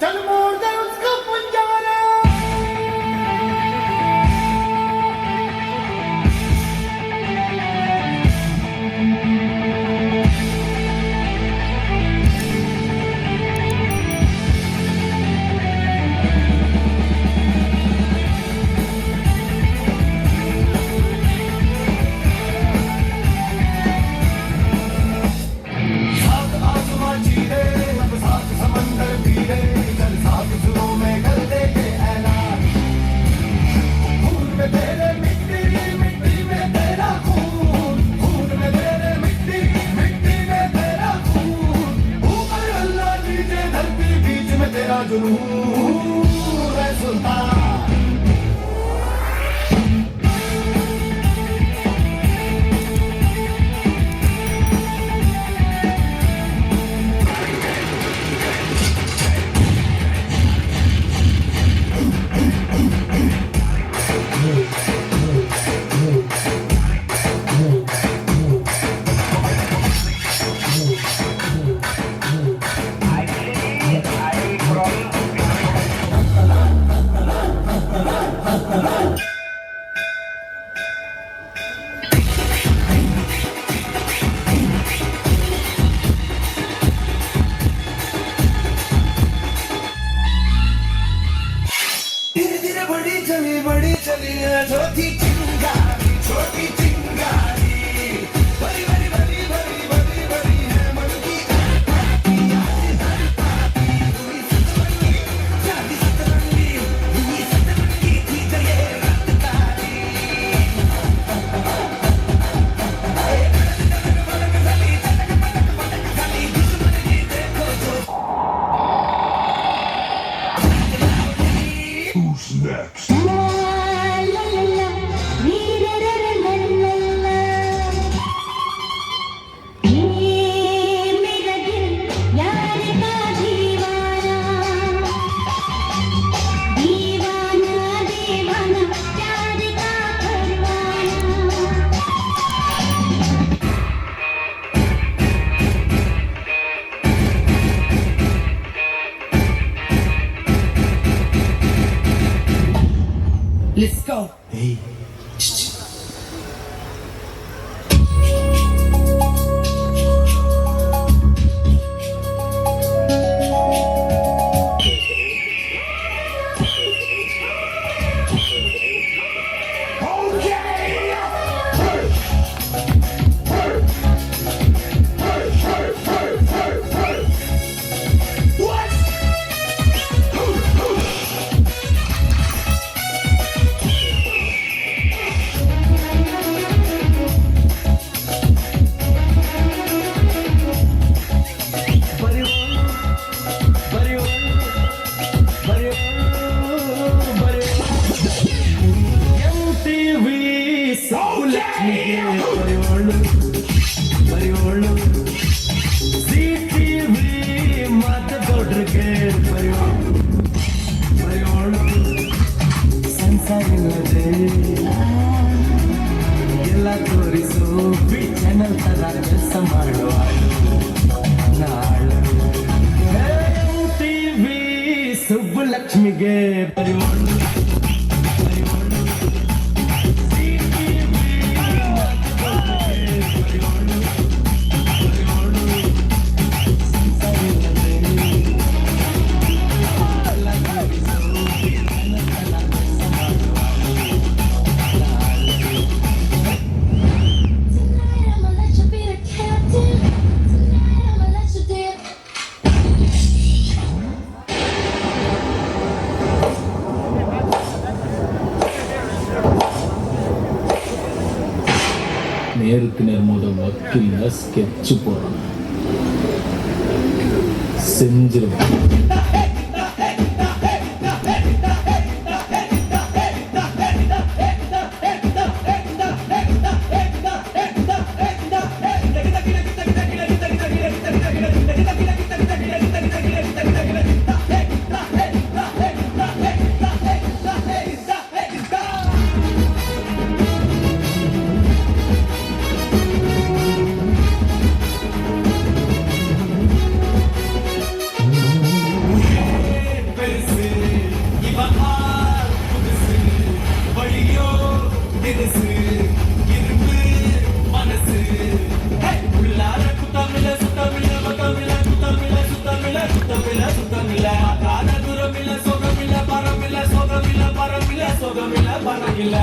चल मोड़ दे उसको पंजारा। सात आसमां चीरे, सात समंदर पीरे, चल सात सुरों में कर दे के ऐलान। खून में तेरे मिट्टी, मिट्टी में तेरा खून, खून में तेरे मिट्टी, मिट्टी में तेरा खून। ऊपर अल्लाह नीचे धरती, बीच में तेरा जुनून है सुल्तान। धीरे धीरे बड़ी चली है छोटी चिंगारी, छोटी चिंगारी। बड़ी बड़ी बड़ी बड़ी बड़ी बड़ी है मन की शादी सतरंगी, ये सतरंगी थी जो ये रफ्तारी। दुश्मन की देखो जो Who's next? Let's go. Hey. ಎಲ್ಲ ತೋರಿಸು ಚಾನಲ್ ತರ ಕೆಲಸ ಮಾಡುವ ನಾಳು ಟಿವಿ ಸುಬ್ಬಲಕ್ಷ್ಮಿಗೆ ಬರೆಯೋಳು நேருக்கு நேர் மோத வக்கீல ஸ்கெட்ச் போடுறான் செஞ்சிருவான். இல்ல